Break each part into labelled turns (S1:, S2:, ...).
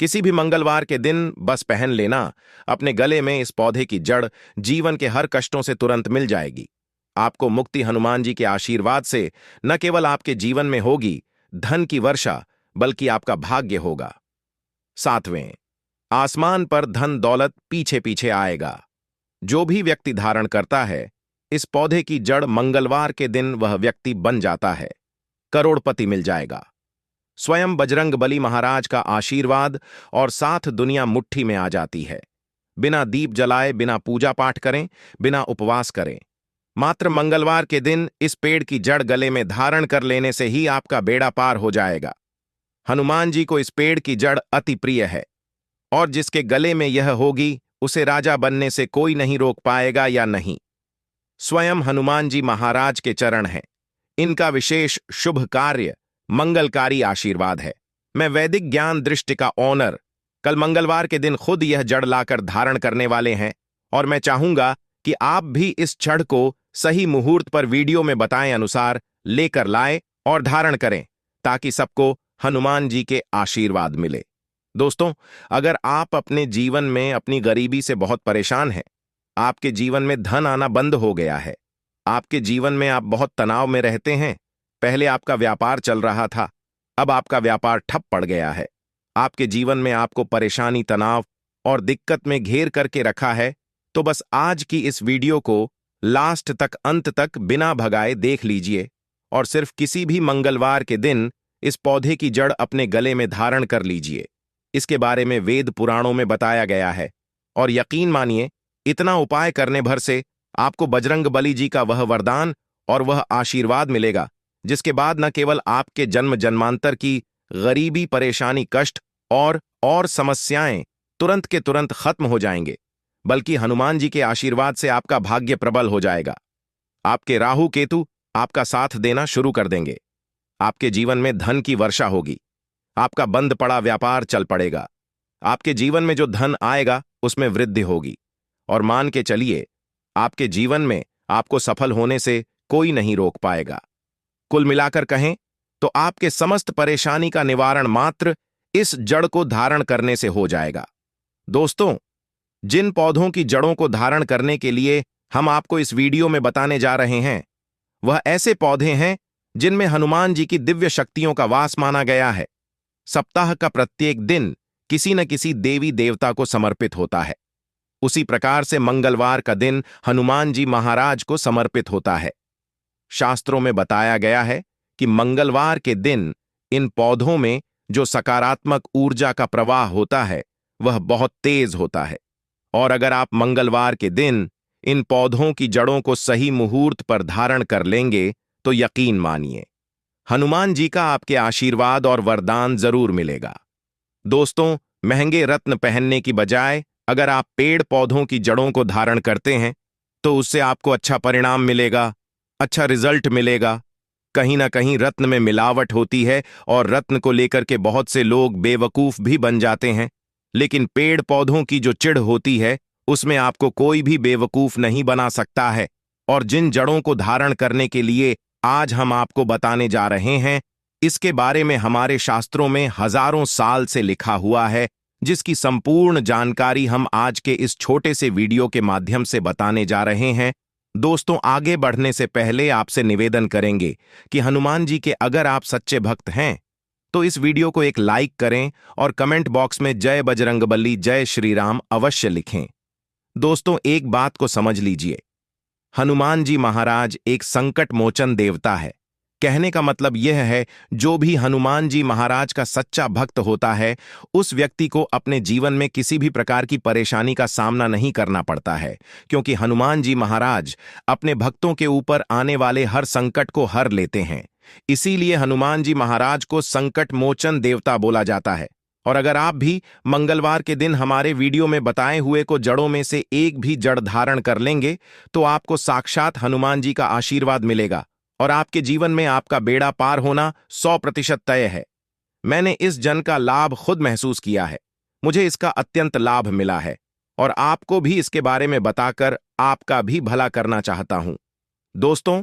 S1: किसी भी मंगलवार के दिन बस पहन लेना अपने गले में इस पौधे की जड़ जीवन के हर कष्टों से तुरंत मिल जाएगी। आपको मुक्ति हनुमान जी के आशीर्वाद से न केवल आपके जीवन में होगी धन की वर्षा, बल्कि आपका भाग्य होगा। 7वें, आसमान पर धन दौलत पीछे पीछे आएगा। जो भी व्यक्ति धारण करता है इस पौधे की जड़, मंगलवार के दिन वह व्यक्ति बन जाता है, करोड़पति मिल जाएगा। स्वयं बजरंगबली महाराज का आशीर्वाद और साथ दुनिया मुट्ठी में आ जाती है। बिना दीप जलाए, बिना पूजा पाठ करें, बिना उपवास करें, मात्र मंगलवार के दिन इस पेड़ की जड़ गले में धारण कर लेने से ही आपका बेड़ा पार हो जाएगा। हनुमान जी को इस पेड़ की जड़ अति प्रिय है और जिसके गले में यह होगी उसे राजा बनने से कोई नहीं रोक पाएगा या नहीं। स्वयं हनुमान जी महाराज के चरण हैं। इनका विशेष शुभ कार्य मंगलकारी आशीर्वाद है। मैं वैदिक ज्ञान दृष्टि का ऑनर कल मंगलवार के दिन खुद यह जड़ लाकर धारण करने वाले हैं और मैं चाहूंगा कि आप भी इस जड़ को सही मुहूर्त पर वीडियो में बताए अनुसार लेकर लाएं और धारण करें ताकि सबको हनुमान जी के आशीर्वाद मिले। दोस्तों, अगर आप अपने जीवन में अपनी गरीबी से बहुत परेशान हैं, आपके जीवन में धन आना बंद हो गया है, आपके जीवन में आप बहुत तनाव में रहते हैं, पहले आपका व्यापार चल रहा था, अब आपका व्यापार ठप पड़ गया है, आपके जीवन में आपको परेशानी, तनाव और दिक्कत में घेर करके रखा है, तो बस आज की इस वीडियो को लास्ट तक, अंत तक बिना भगाए देख लीजिए और सिर्फ किसी भी मंगलवार के दिन इस पौधे की जड़ अपने गले में धारण कर लीजिए। इसके बारे में वेद पुराणों में बताया गया है और यकीन मानिए इतना उपाय करने भर से आपको बजरंगबली जी का वह वरदान और वह आशीर्वाद मिलेगा जिसके बाद न केवल आपके जन्म जन्मांतर की गरीबी, परेशानी, कष्ट और समस्याएं तुरंत के तुरंत खत्म हो जाएंगे, बल्कि हनुमान जी के आशीर्वाद से आपका भाग्य प्रबल हो जाएगा। आपके राहु केतु आपका साथ देना शुरू कर देंगे। आपके जीवन में धन की वर्षा होगी। आपका बंद पड़ा व्यापार चल पड़ेगा। आपके जीवन में जो धन आएगा उसमें वृद्धि होगी और मान के चलिए आपके जीवन में आपको सफल होने से कोई नहीं रोक पाएगा। कुल मिलाकर कहें तो आपके समस्त परेशानी का निवारण मात्र इस जड़ को धारण करने से हो जाएगा। दोस्तों, जिन पौधों की जड़ों को धारण करने के लिए हम आपको इस वीडियो में बताने जा रहे हैं वह ऐसे पौधे हैं जिनमें हनुमान जी की दिव्य शक्तियों का वास माना गया है। सप्ताह का प्रत्येक दिन किसी न किसी देवी देवता को समर्पित होता है। उसी प्रकार से मंगलवार का दिन हनुमान जी महाराज को समर्पित होता है। शास्त्रों में बताया गया है कि मंगलवार के दिन इन पौधों में जो सकारात्मक ऊर्जा का प्रवाह होता है वह बहुत तेज होता है और अगर आप मंगलवार के दिन इन पौधों की जड़ों को सही मुहूर्त पर धारण कर लेंगे तो यकीन मानिए हनुमान जी का आपके आशीर्वाद और वरदान जरूर मिलेगा। दोस्तों, महंगे रत्न पहनने की बजाय अगर आप पेड़ पौधों की जड़ों को धारण करते हैं तो उससे आपको अच्छा परिणाम मिलेगा, अच्छा रिजल्ट मिलेगा। कहीं ना कहीं रत्न में मिलावट होती है और रत्न को लेकर के बहुत से लोग बेवकूफ भी बन जाते हैं, लेकिन पेड़ पौधों की जो चिड़ होती है उसमें आपको कोई भी बेवकूफ नहीं बना सकता है। और जिन जड़ों को धारण करने के लिए आज हम आपको बताने जा रहे हैं इसके बारे में हमारे शास्त्रों में हजारों साल से लिखा हुआ है, जिसकी संपूर्ण जानकारी हम आज के इस छोटे से वीडियो के माध्यम से बताने जा रहे हैं। दोस्तों, आगे बढ़ने से पहले आपसे निवेदन करेंगे कि हनुमान जी के अगर आप सच्चे भक्त हैं तो इस वीडियो को एक लाइक करें और कमेंट बॉक्स में जय बजरंगबली, जय श्री राम अवश्य लिखें। दोस्तों, एक बात को समझ लीजिए, हनुमान जी महाराज एक संकट मोचन देवता है। कहने का मतलब यह है जो भी हनुमान जी महाराज का सच्चा भक्त होता है उस व्यक्ति को अपने जीवन में किसी भी प्रकार की परेशानी का सामना नहीं करना पड़ता है, क्योंकि हनुमान जी महाराज अपने भक्तों के ऊपर आने वाले हर संकट को हर लेते हैं। इसीलिए हनुमान जी महाराज को संकट मोचन देवता बोला जाता है। और अगर आप भी मंगलवार के दिन हमारे वीडियो में बताए हुए को जड़ों में से एक भी जड़ धारण कर लेंगे तो आपको साक्षात हनुमान जी का आशीर्वाद मिलेगा और आपके जीवन में आपका बेड़ा पार होना 100% तय है। मैंने इस जन का लाभ खुद महसूस किया है, मुझे इसका अत्यंत लाभ मिला है और आपको भी इसके बारे में बताकर आपका भी भला करना चाहता हूं। दोस्तों,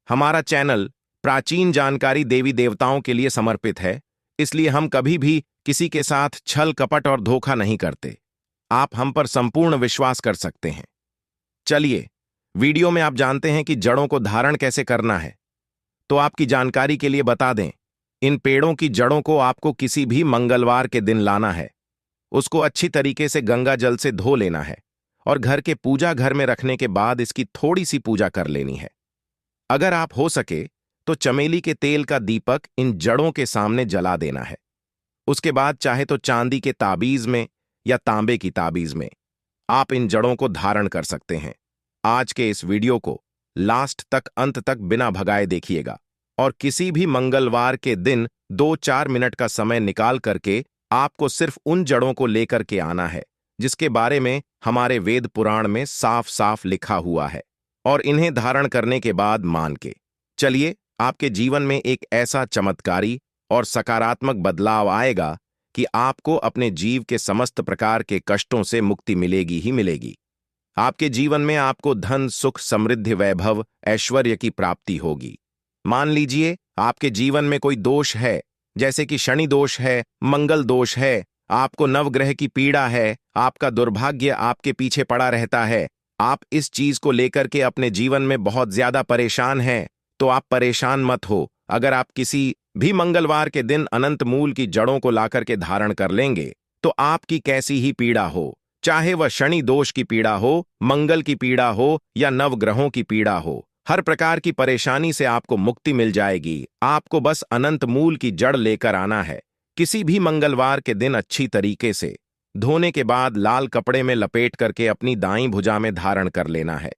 S1: हमारा चैनल प्राचीन जानकारी देवी देवताओं के लिए समर्पित है, इसलिए हम कभी भी किसी के साथ छल कपट और धोखा नहीं करते। आप हम पर संपूर्ण विश्वास कर सकते हैं। चलिए, वीडियो में आप जानते हैं कि जड़ों को धारण कैसे करना है। तो आपकी जानकारी के लिए बता दें, इन पेड़ों की जड़ों को आपको किसी भी मंगलवार के दिन लाना है। उसको अच्छी तरीके से गंगा जल से धो लेना है और घर के पूजा घर में रखने के बाद इसकी थोड़ी सी पूजा कर लेनी है। अगर आप हो सके तो चमेली के तेल का दीपक इन जड़ों के सामने जला देना है। उसके बाद चाहे तो चांदी के ताबीज में या तांबे की ताबीज में आप इन जड़ों को धारण कर सकते हैं। आज के इस वीडियो को लास्ट तक अंत तक बिना भगाए देखिएगा और किसी भी मंगलवार के दिन 2-4 मिनट का समय निकाल करके आपको सिर्फ उन जड़ों को लेकर के आना है जिसके बारे में हमारे वेद पुराण में साफ साफ लिखा हुआ है, और इन्हें धारण करने के बाद मान के चलिए आपके जीवन में एक ऐसा चमत्कारी और सकारात्मक बदलाव आएगा कि आपको अपने जीव के समस्त प्रकार के कष्टों से मुक्ति मिलेगी ही मिलेगी। आपके जीवन में आपको धन, सुख, समृद्धि, वैभव, ऐश्वर्य की प्राप्ति होगी। मान लीजिए आपके जीवन में कोई दोष है, जैसे कि शनि दोष है, मंगल दोष है, आपको नवग्रह की पीड़ा है, आपका दुर्भाग्य आपके पीछे पड़ा रहता है, आप इस चीज को लेकर के अपने जीवन में बहुत ज्यादा परेशान हैं, तो आप परेशान मत हो। अगर आप किसी भी मंगलवार के दिन अनंत मूल की जड़ों को लाकर के धारण कर लेंगे तो आपकी कैसी ही पीड़ा हो, चाहे वह शनि दोष की पीड़ा हो, मंगल की पीड़ा हो या नवग्रहों की पीड़ा हो, हर प्रकार की परेशानी से आपको मुक्ति मिल जाएगी। आपको बस अनंत मूल की जड़ लेकर आना है। किसी भी मंगलवार के दिन अच्छी तरीके से धोने के बाद लाल कपड़े में लपेट करके अपनी दाईं भुजा में धारण कर लेना है।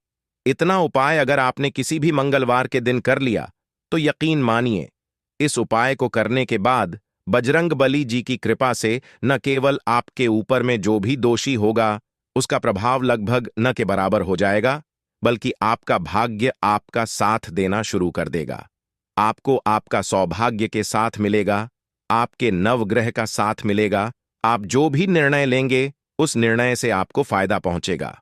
S1: इतना उपाय अगर आपने किसी भी मंगलवार के दिन कर लिया तो यकीन मानिए, इस उपाय को करने के बाद बजरंगबली जी की कृपा से न केवल आपके ऊपर में जो भी दोषी होगा उसका प्रभाव लगभग न के बराबर हो जाएगा, बल्कि आपका भाग्य आपका साथ देना शुरू कर देगा। आपको आपका सौभाग्य के साथ मिलेगा, आपके नवग्रह का साथ मिलेगा। आप जो भी निर्णय लेंगे उस निर्णय से आपको फायदा पहुंचेगा।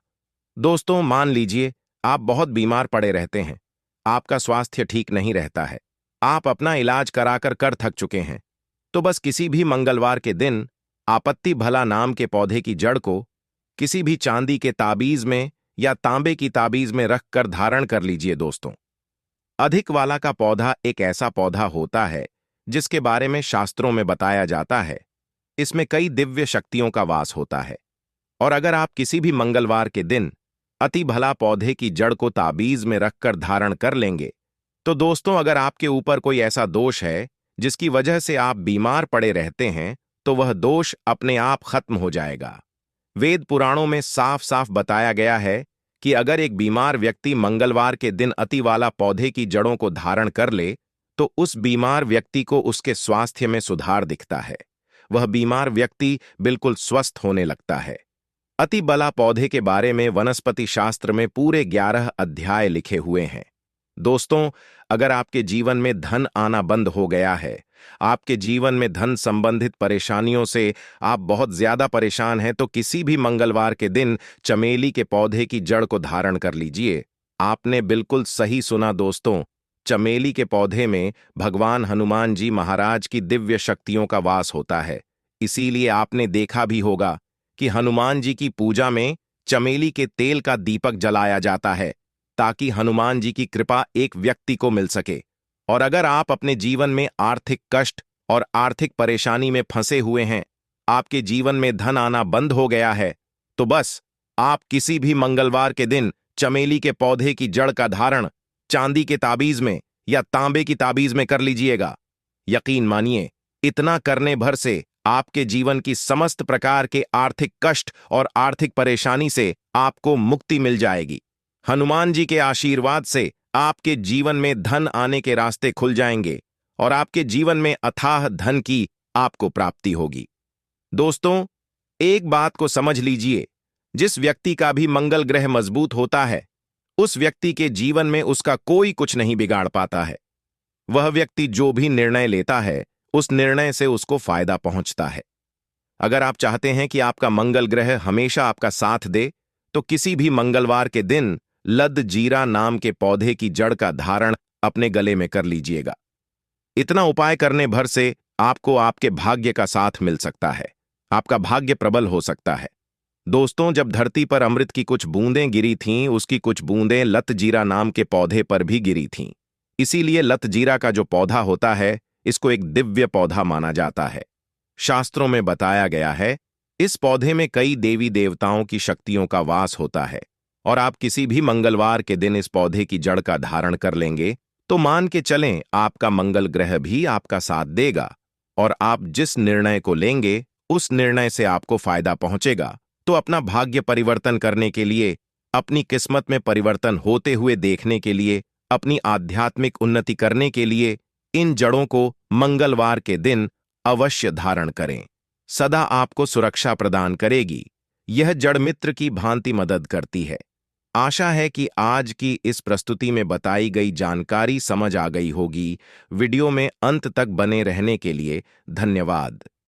S1: दोस्तों, मान लीजिए आप बहुत बीमार पड़े रहते हैं, आपका स्वास्थ्य ठीक नहीं रहता है, आप अपना इलाज कराकर कर थक चुके हैं, तो बस किसी भी मंगलवार के दिन आपत्ति भला नाम के पौधे की जड़ को किसी भी चांदी के ताबीज में या तांबे की ताबीज में रखकर धारण कर लीजिए। दोस्तों, अधिक वाला का पौधा एक ऐसा पौधा होता है जिसके बारे में शास्त्रों में बताया जाता है। इसमें कई दिव्य शक्तियों का वास होता है, और अगर आप किसी भी मंगलवार के दिन अति भला पौधे की जड़ को ताबीज में रखकर धारण कर लेंगे तो दोस्तों, अगर आपके ऊपर कोई ऐसा दोष है जिसकी वजह से आप बीमार पड़े रहते हैं तो वह दोष अपने आप खत्म हो जाएगा। वेद पुराणों में साफ साफ बताया गया है कि अगर एक बीमार व्यक्ति मंगलवार के दिन अति वाला पौधे की जड़ों को धारण कर ले तो उस बीमार व्यक्ति को उसके स्वास्थ्य में सुधार दिखता है। वह बीमार व्यक्ति बिल्कुल स्वस्थ होने लगता है। अति बला पौधे के बारे में वनस्पति शास्त्र में पूरे 11 अध्याय लिखे हुए हैं। दोस्तों, अगर आपके जीवन में धन आना बंद हो गया है, आपके जीवन में धन संबंधित परेशानियों से आप बहुत ज्यादा परेशान हैं, तो किसी भी मंगलवार के दिन चमेली के पौधे की जड़ को धारण कर लीजिए। आपने बिल्कुल सही सुना दोस्तों, चमेली के पौधे में भगवान हनुमान जी महाराज की दिव्य शक्तियों का वास होता है। इसीलिए आपने देखा भी होगा कि हनुमान जी की पूजा में चमेली के तेल का दीपक जलाया जाता है ताकि हनुमान जी की कृपा एक व्यक्ति को मिल सके। और अगर आप अपने जीवन में आर्थिक कष्ट और आर्थिक परेशानी में फंसे हुए हैं, आपके जीवन में धन आना बंद हो गया है, तो बस आप किसी भी मंगलवार के दिन चमेली के पौधे की जड़ का धारण चांदी के ताबीज में या तांबे की ताबीज में कर लीजिएगा। यकीन मानिए, इतना करने भर से आपके जीवन की समस्त प्रकार के आर्थिक कष्ट और आर्थिक परेशानी से आपको मुक्ति मिल जाएगी। हनुमान जी के आशीर्वाद से आपके जीवन में धन आने के रास्ते खुल जाएंगे और आपके जीवन में अथाह धन की आपको प्राप्ति होगी। दोस्तों, एक बात को समझ लीजिए, जिस व्यक्ति का भी मंगल ग्रह मजबूत होता है उस व्यक्ति के जीवन में उसका कोई कुछ नहीं बिगाड़ पाता है। वह व्यक्ति जो भी निर्णय लेता है उस निर्णय से उसको फायदा पहुंचता है। अगर आप चाहते हैं कि आपका मंगल ग्रह हमेशा आपका साथ दे तो किसी भी मंगलवार के दिन लद जीरा नाम के पौधे की जड़ का धारण अपने गले में कर लीजिएगा। इतना उपाय करने भर से आपको आपके भाग्य का साथ मिल सकता है। आपका भाग्य प्रबल हो सकता है। दोस्तों, जब धरती पर अमृत की कुछ बूंदें गिरी थीं, उसकी कुछ बूंदें लतजीरा नाम के पौधे पर भी गिरी थीं। इसीलिए लतजीरा का जो पौधा होता है, इसको एक दिव्य पौधा माना जाता है। शास्त्रों में बताया गया है, इस पौधे में कई देवी देवताओं की शक्तियों का वास होता है और आप किसी भी मंगलवार के दिन इस पौधे की जड़ का धारण कर लेंगे तो मान के चलें आपका मंगल ग्रह भी आपका साथ देगा और आप जिस निर्णय को लेंगे उस निर्णय से आपको फायदा पहुंचेगा। तो अपना भाग्य परिवर्तन करने के लिए, अपनी किस्मत में परिवर्तन होते हुए देखने के लिए, अपनी आध्यात्मिक उन्नति करने के लिए इन जड़ों को मंगलवार के दिन अवश्य धारण करें। सदा आपको सुरक्षा प्रदान करेगी। यह जड़ मित्र की भांति मदद करती है। आशा है कि आज की इस प्रस्तुति में बताई गई जानकारी समझ आ गई होगी। वीडियो में अंत तक बने रहने के लिए धन्यवाद।